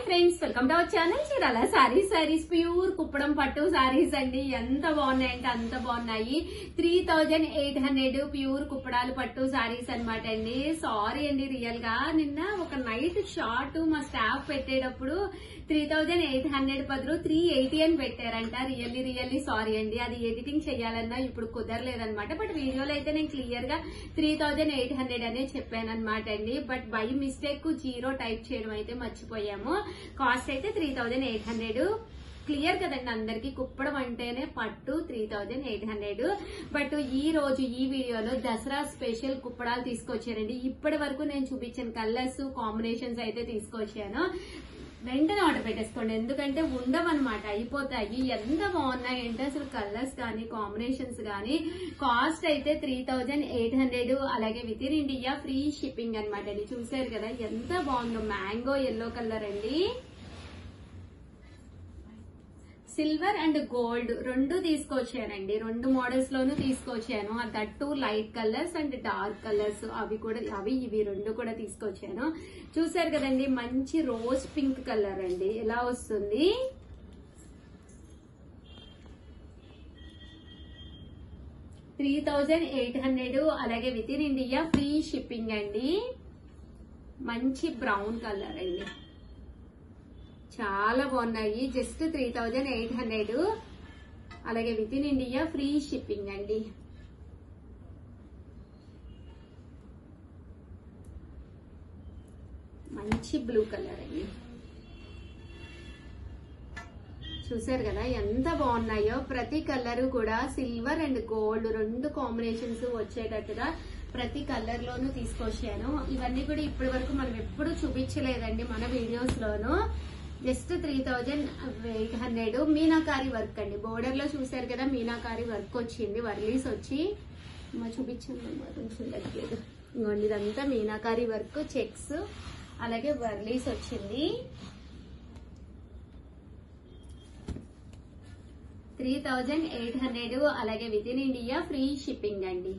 Friends, welcome to our channel Chirala saris pure Kuppadam పట్టు సారీస్ అండి. ఎంత బాగున్నాయంటే అంత బాగున్నాయి. 3800 ప్యూర్ కుప్పడాలు పట్టు సారీస్ అనమాట అండి. సారీ అండి, రియల్ గా నిన్న ఒక నైట్ షార్ట్ మా స్టాఫ్ పెట్టేటప్పుడు 3800 బదులు 380 అని పెట్టారంట. రియల్లీ సారీ అండి, అది ఎడిటింగ్ చేయాలన్నా ఇప్పుడు కుదరలేదనమాట. బట్ వీడియోలో అయితే నేను క్లియర్ గా 3800 అనే చెప్పాను అనమాట అండి. బట్ బై మిస్టేక్ 0 టైప్ చేయడం అయితే మర్చిపోయాము. కాస్ట్ అయితే 3800. క్లియర్ కదండి అందరికి, కుప్పడం అంటేనే పట్టు 3800. బట్ ఈ రోజు ఈ వీడియోలో దసరా స్పెషల్ కుప్పడాలు తీసుకొచ్చారండి. ఇప్పటి వరకు నేను చూపించిన కలర్స్ కాంబినేషన్స్ అయితే తీసుకొచ్చాను. వెంటనే ఆర్డర్ పెట్టేసుకోండి, ఎందుకంటే ఉండవన్నమాట, అయిపోతాయి. ఎంత బాగున్నాయంటే అసలు కలర్స్ కానీ కాంబినేషన్స్ కానీ. కాస్ట్ అయితే 3800, అలాగే with in India free shipping అనమాట అండి. చూసారు కదా ఎంత బాగుందో, మ్యాంగో ఎల్లో కలర్ అండి. సిల్వర్ అండ్ గోల్డ్ రెండు తీసుకొచ్చానండి, రెండు మోడల్స్ లోనూ తీసుకొచ్చాను. That light colours and dark colours, ఇవి రెండు కూడా తీసుకొచ్చాను. చూసారు కదండి, మంచి రోజ్ పింక్ కలర్ అండి, ఎలా వస్తుంది. $3800, అలాగే with in India free shipping అండి. మంచి బ్రౌన్ కలర్ అండి, చాలా బాగున్నాయి. జస్ట్ 3800, అలాగే with in India free shipping అండి. మంచి బ్లూ కలర్ అండి, చూసారు కదా ఎంత బాగున్నాయో. ప్రతి కలర్ కూడా సిల్వర్ అండ్ గోల్డ్ రెండు కాంబినేషన్స్ వచ్చేటట్టుగా ప్రతి కలర్ లోను తీసుకొచ్చాను. ఇవన్నీ కూడా ఇప్పటి వరకు మనం ఎప్పుడు చూపించలేదండి మన వీడియోస్ లోను. జస్ట్ 3800. మీనాకారి వర్క్ అండి, బోర్డర్ లో చూసారు కదా మీనాకారి వర్క్ వచ్చింది, వర్లీస్ వచ్చి చూపించండి చూడట్లేదు. ఇంకోండి ఇదంతా మీనాకారి వర్క్, చెక్స్ అలాగే వర్లీస్ వచ్చింది. 3800, అలాగే with in India free shipping అండి.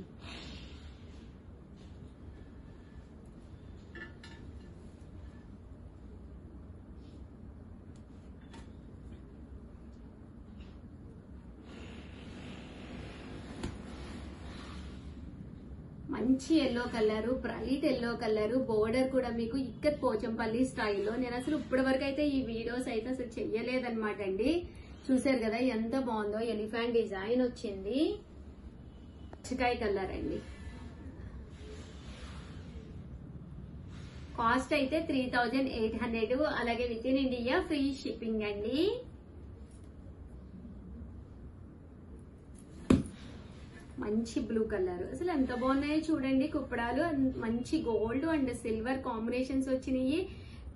మంచి yellow colour, bright yellow colour, border కూడా మీకు ఇక్కత్ పోచంపల్లి స్టైల్లో. నేను అసలు ఇప్పటి వరకు అయితే ఈ వీడియోస్ అయితే అసలు చెయ్యలేదన్నమాట అండి. చూసారు కదా ఎంత బాగుందో, ఎలిఫెంట్ డిజైన్ వచ్చింది, చికాయ్ కలర్ అండి. కాస్ట్ అయితే 3800, అలాగే with in India free shipping అండి. మంచి బ్లూ కలర్, అసలు ఎంత బాగున్నాయో చూడండి కుప్పడాలు. మంచి గోల్డ్ అండ్ సిల్వర్ కాంబినేషన్స్ వచ్చినాయి.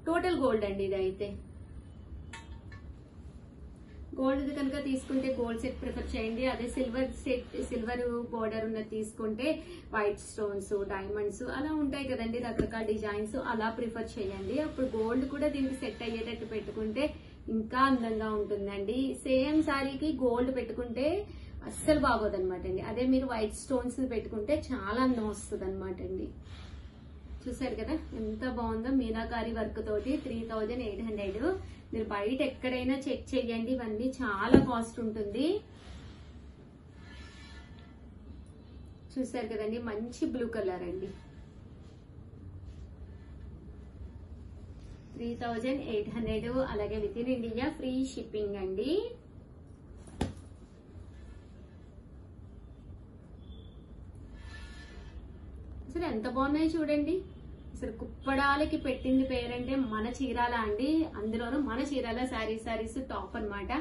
టోటల్ గోల్డ్ అండి ఇదైతే. గోల్డ్ కనుక తీసుకుంటే గోల్డ్ సెట్ ప్రిఫర్ చేయండి. అదే సిల్వర్ సెట్, సిల్వర్ బోర్డర్ ఉన్నది తీసుకుంటే వైట్ స్టోన్స్, డైమండ్స్ అలా ఉంటాయి కదండి, రకరకాల డిజైన్స్, అలా ప్రిఫర్ చేయండి. అప్పుడు గోల్డ్ కూడా దీనికి సెట్ అయ్యేటట్టు పెట్టుకుంటే ఇంకా అందంగా ఉంటుందండి. సేమ్ సారీకి గోల్డ్ పెట్టుకుంటే అస్సలు బాగోదన్నమాట అండి. అదే మీరు వైట్ స్టోన్స్ పెట్టుకుంటే చాలా అందం వస్తుంది అనమాట అండి. చూసారు కదా ఎంత బాగుందో, మీనాకారి వర్క్ తోటి 3800. మీరు బయట ఎక్కడైనా చెక్ చేయండి, ఇవన్నీ చాలా కాస్ట్ ఉంటుంది. చూసారు కదండి, మంచి బ్లూ కలర్ అండి. 3800, అలాగే with in India free shipping అండి. అసలు ఎంత బాగున్నాయి చూడండి. అసలు కుప్పడాలకి పెట్టింది పేరంటే మన చీరాల అండి. అందులోనూ మన చీరాల సారీస్ టాప్ అన్నమాట.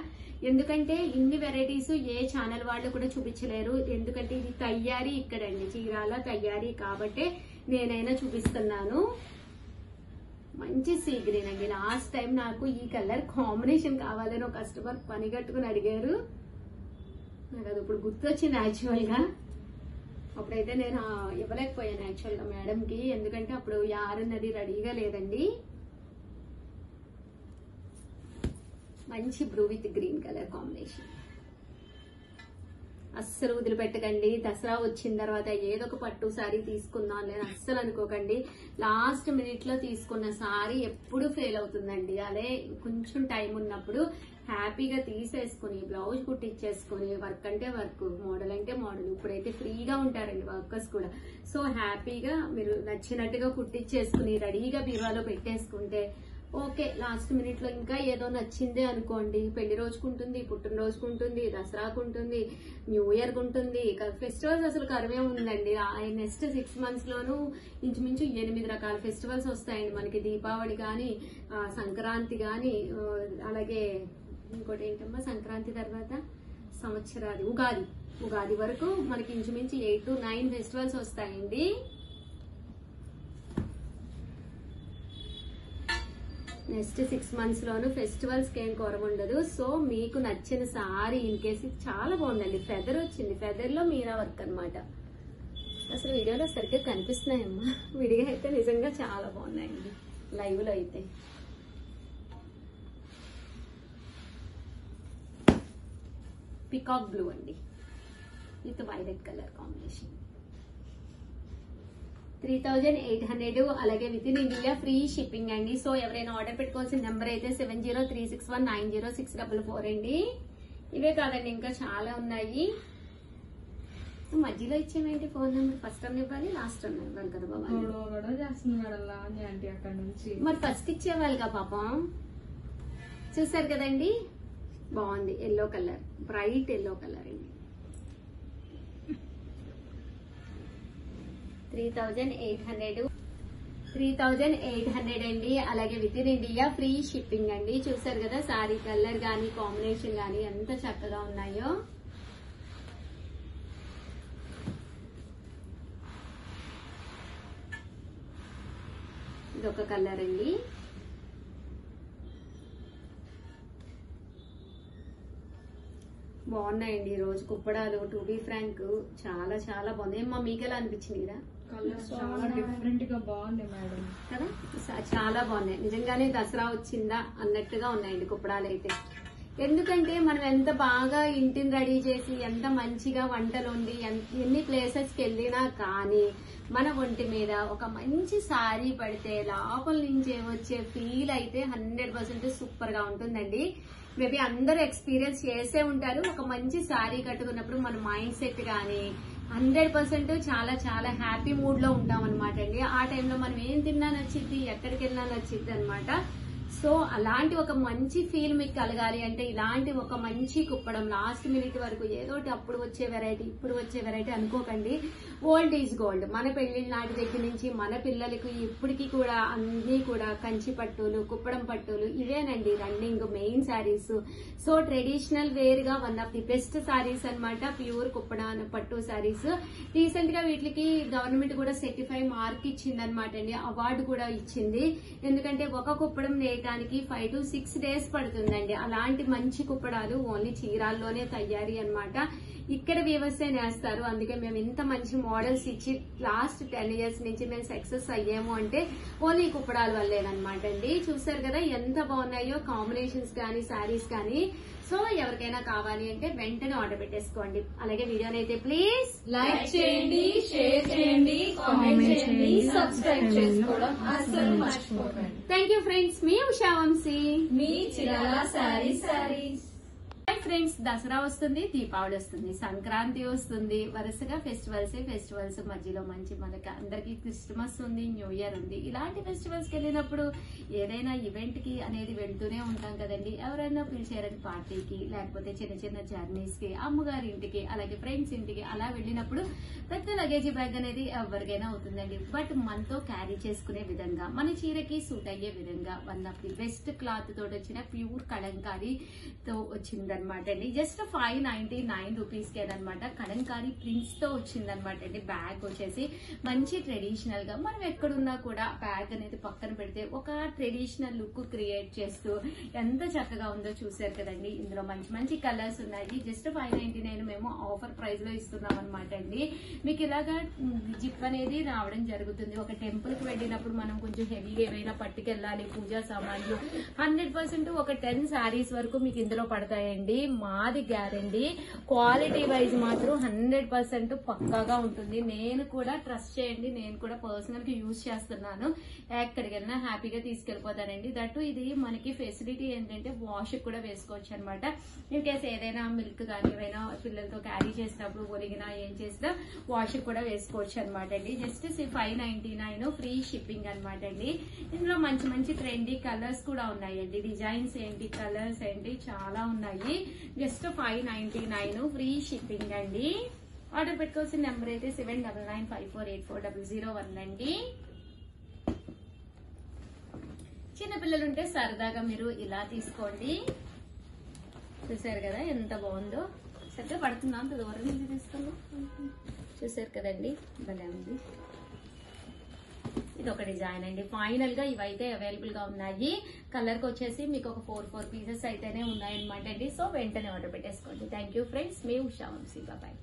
ఎందుకంటే ఇన్ని వెరైటీస్ ఏ ఛానల్ వాళ్ళు కూడా చూపించలేరు. ఎందుకంటే ఇది తయారీ ఇక్కడండి, చీరాల తయారీ, కాబట్టి నేనైనా చూపిస్తున్నాను. మంచి సీ గ్రీన్ అండి. లాస్ట్ టైం నాకు ఈ కలర్ కాంబినేషన్ కావాలని ఒక కస్టమర్ పని కట్టుకుని అడిగారు. నాకు అది ఇప్పుడు గుర్తొచ్చింది యాక్చువల్ గా. అప్పుడైతే నేను ఇవ్వలేకపోయాను యాక్చువల్ గా మేడం కి, ఎందుకంటే అప్పుడు యారన్నది రెడీగా లేదండి. మంచి blue with green colour combination, అస్సలు వదిలిపెట్టకండి. దసరా వచ్చిన తర్వాత ఏదో ఒక పట్టు సారీ తీసుకుందాం లేని అస్సలు అనుకోకండి. లాస్ట్ మినిట్ లో తీసుకున్న సారీ ఎప్పుడు ఫెయిల్ అవుతుందండి. అదే కొంచెం టైం ఉన్నప్పుడు హ్యాపీగా తీసేసుకుని బ్లౌజ్ కుట్టించేసుకుని వర్క్ అంటే వర్క్, మోడల్ అంటే మోడల్. ఇప్పుడైతే ఫ్రీగా ఉంటారండి వర్కర్స్ కూడా. సో హ్యాపీగా మీరు నచ్చినట్టుగా కుట్టించేసుకుని రెడీగా బీరువాలో పెట్టేసుకుంటే ఓకే. లాస్ట్ మినిట్ లో ఇంకా ఏదో నచ్చిందే అనుకోండి, పెళ్లి రోజుకుంటుంది, పుట్టినరోజుకు ఉంటుంది, దసరాకు ఉంటుంది, న్యూ ఇయర్ కు ఉంటుంది, ఫెస్టివల్స్ అసలు కరువే ఉందండి. నెక్స్ట్ 6 months లోనూ ఇంచుమించు 8 రకాల ఫెస్టివల్స్ వస్తాయండి మనకి. దీపావళి గాని, సంక్రాంతి గాని, అలాగే ఇంకోటి ఏంటమ్మా సంక్రాంతి తర్వాత సంవత్సరాది ఉగాది వరకు మనకి ఇంచుమించు 8 to 9 ఫెస్టివల్స్ వస్తాయండి. నెక్స్ట్ 6 months లోను ఫెస్టివల్స్ కి ఏం కొరవ ఉండదు. సో మీకు నచ్చిన సారీ ఇన్ కేసు చాలా బాగుందండి. ఫెదర్ వచ్చింది, ఫెదర్ లో మీరా వర్క్ అనమాట. అసలు వీడియోలో సరిగ్గా కనిపిస్తున్నాయమ్మా, విడిగా అయితే నిజంగా చాలా బాగున్నాయండి లైవ్ లో అయితే. పికాక్ బ్లూ అండి విత్ వైలెట్ కలర్ కాంబినేషన్. 3800, అలాగే with in India free shipping అండి. సో ఎవరైనా ఆర్డర్ పెట్టుకోవాల్సిన నెంబర్ అయితే 7036190644 అండి. ఇవే కాదండి ఇంకా చాలా ఉన్నాయి. మధ్యలో ఇచ్చేమేంటి ఫోన్ నెంబర్? ఫస్ట్ టైం ఇవ్వాలి, లాస్ట్ టైం ఇవ్వాలి కదా బాబా. మరి ఫస్ట్ ఇచ్చేవాళ్ళుగా పాపం. చూసారు కదండి, బాగుంది. Yellow colour, bright yellow colour అండి. 3800 అండి. అలాగే with in India free shipping అండి. చూసారు కదా సారీ కలర్ గానీ కాంబినేషన్ గానీ ఎంత చక్కగా ఉన్నాయో. ఇదొక కలర్ అండి. బాగున్నాయండి ఈ రోజు కుప్పడాలు. టు బీ ఫ్రాంక్ చాలా చాలా బాగుంది. ఏమ్మా మీకు ఎలా అనిపించింది కదా? చాలా డిఫరెంట్ గా బాగుంది మేడం కదా, చాలా బాగున్నాయి నిజంగానే. దసరా వచ్చిందా అన్నట్టుగా ఉన్నాయండి కుప్పడాలు అయితే. ఎందుకంటే మనం ఎంత బాగా ఇంటిని రెడీ చేసి ఎంత మంచిగా వంటలు వండి ఎన్ని ప్లేసెస్కి వెళ్ళినా కానీ మన ఒంటి మీద ఒక మంచి సారీ పడితే లోపల నుంచి వచ్చే ఫీల్ అయితే 100% సూపర్ గా ఉంటుందండి. మేబీ అందరూ ఎక్స్పీరియన్స్ చేసే ఉంటారు. ఒక మంచి సారీ కట్టుకున్నప్పుడు మన మైండ్ సెట్ కానీ 100% చాలా చాలా హ్యాపీ మూడ్ లో ఉంటాం అనమాట అండి. ఆ టైంలో మనం ఏం తిన్నా నచ్చిద్ది, ఎక్కడికి వెళ్ళినా నచ్చిద్ది అనమాట. సో అలాంటి ఒక మంచి ఫీల్ మీకు కలగాలి అంటే ఇలాంటి ఒక మంచి కుప్పడం లాస్ట్ మినిట్ వరకు ఏదోటి అప్పుడు వచ్చే వెరైటీ ఇప్పుడు వచ్చే వెరైటీ అనుకోకండి. Old is gold. మన పెళ్లిళ్ళ నాటి దగ్గర నుంచి మన పిల్లలకి ఇప్పటికీ కూడా అన్ని కూడా కంచి పట్టులు, కుప్పడం పట్టులు ఇవేనండి running main sarees. So traditional wear గా one of the best sarees అనమాట ప్యూర్ కుప్పడం పట్టు శారీస్. రీసెంట్ గా వీటికి గవర్నమెంట్ కూడా సర్టిఫై మార్క్ ఇచ్చింది అనమాట అండి, అవార్డు కూడా ఇచ్చింది. ఎందుకంటే ఒక కుప్పడం నేయటానికి 5 to 6 days పడుతుందండి. అలాంటి మంచి కుప్పడాలు ఓన్లీ చీరాల్లోనే తయారీ అనమాట. ఇక్కడ వీవర్సే నేస్తారు. అందుకే మేము ఇంత మంచి మోడల్స్ ఇచ్చి లాస్ట్ 10 years నుంచి మేము సక్సెస్ అయ్యాము అంటే ఓన్లీ కుప్పడాల వల్లేనమాట అండి. చూసారు కదా ఎంత బాగున్నాయో కాంబినేషన్స్ కానీ శారీస్ కానీ. సో ఎవరికైనా కావాలి అంటే వెంటనే ఆర్డర్ పెట్టేసుకోండి. అలాగే వీడియోనైతే ప్లీజ్ లైక్ చేయండి, షేర్ చేయండి, కామెంట్ చేయండి, సబ్స్క్రైబ్ చేసుకోవడం అస్సలు మర్చిపోకండి. Thank you friends. మీ ఉషా వంశీ, మీ చీరాల శారీస్. ఫ్రెండ్స్ దసరా వస్తుంది, దీపావళి వస్తుంది, సంక్రాంతి వస్తుంది. వరుసగా ఫెస్టివల్స్ మధ్యలో మంచి మనకి అందరికి క్రిస్మస్ ఉంది, న్యూ ఇయర్ ఉంది. ఇలాంటి ఫెస్టివల్స్ కి వెళ్ళినప్పుడు ఏదైనా ఈవెంట్ కి అనేది వెళ్తూనే ఉంటాం కదండి. ఎవరైనా పిలిచారని పార్టీకి, లేకపోతే చిన్న చిన్న జర్నీస్ కి, అమ్మగారి ఇంటికి, అలాగే ఫ్రెండ్స్ ఇంటికి అలా వెళ్ళినప్పుడు పెద్ద లగేజీ బ్యాగ్ అనేది ఎవరికైనా అవుతుందండి. బట్ మనతో క్యారీ చేసుకునే విధంగా మన చీరకి సూట్ అయ్యే విధంగా one of the best cloth తోటి వచ్చిన ప్యూర్ కలంకారీతో వచ్చిందనమాట అండి. జస్ట్ 599 రూపీస్ కేనమాట. కలంకారీ ప్రింట్స్ తో వచ్చిందనమాట అండి. బ్యాగ్ వచ్చేసి మంచి ట్రెడిషనల్ గా మనం ఎక్కడున్నా కూడా బ్యాగ్ అనేది పక్కన పెడితే ఒక ట్రెడిషనల్ లుక్ క్రియేట్ చేస్తూ ఎంత చక్కగా ఉందో చూసారు కదండి. ఇందులో మంచి మంచి కలర్స్ ఉన్నాయి. జస్ట్ 599 మేము ఆఫర్ ప్రైస్ లో ఇస్తున్నాం అనమాట అండి. మీకు ఇలాగా జిప్ అనేది రావడం జరుగుతుంది. ఒక టెంపుల్ కి వెళ్ళినప్పుడు మనం కొంచెం హెవీగా ఏమైనా పట్టుకెళ్ళాలి, పూజా సామాన్లు 100% ఒక 10 శారీస్ వరకు మీకు ఇందులో పడతాయండి. అండి, మాది గ్యారంటీ. క్వాలిటీ వైజ్ మాత్రం 100% పక్కాగా ఉంటుంది. నేను కూడా ట్రస్ట్ చేయండి, నేను కూడా పర్సనల్ గా యూజ్ చేస్తున్నాను. ఎక్కడికైనా హ్యాపీగా తీసుకెళ్లిపోతానండి. దట్టు ఇది మనకి ఫెసిలిటీ ఏంటంటే వాష్ కూడా వేసుకోవచ్చు అనమాట. ఇన్ కేస్ ఏదైనా మిల్క్ కానీ ఏదైనా పిల్లలతో క్యారీ చేసినప్పుడు ఒరిగినా ఏం చేసినా వాష్ కూడా వేసుకోవచ్చు అనమాట అండి. జస్ట్ 599 ఫ్రీ షిప్పింగ్ అనమాట అండి. ఇందులో మంచి మంచి ట్రెండీ కలర్స్ కూడా ఉన్నాయండి. డిజైన్స్ ఏంటి, కలర్స్ ఏంటి, చాలా ఉన్నాయి. జస్ట్ 599 ఫ్రీ షిప్పింగ్ అండి. ఆర్డర్ పెట్టుకోవాల్సిన నెంబర్ అయితే 7995484001 అండి. చిన్నపిల్లలుంటే సరదాగా మీరు ఇలా తీసుకోండి. చూసారు కదా ఎంత బాగుందో, సరిగ్గా పడుతుందా అంత దూరం నుంచి తీసుకున్నాం. చూసారు కదండి, భలే ఉంది. ఇది ఒక డిజైన్ అండి. ఫైనల్ గా ఇవైతే అవైలబుల్ గా ఉన్నాయి. కలర్ కి వచ్చేసి మీకు ఒక 4 పీసెస్ అయితేనే ఉన్నాయన్నమాట అండి. సో వెంటనే ఆర్డర్ పెట్టేసుకోండి. థ్యాంక్ యూ ఫ్రెండ్స్, మీ ఉషా వంశీ. బాయ్.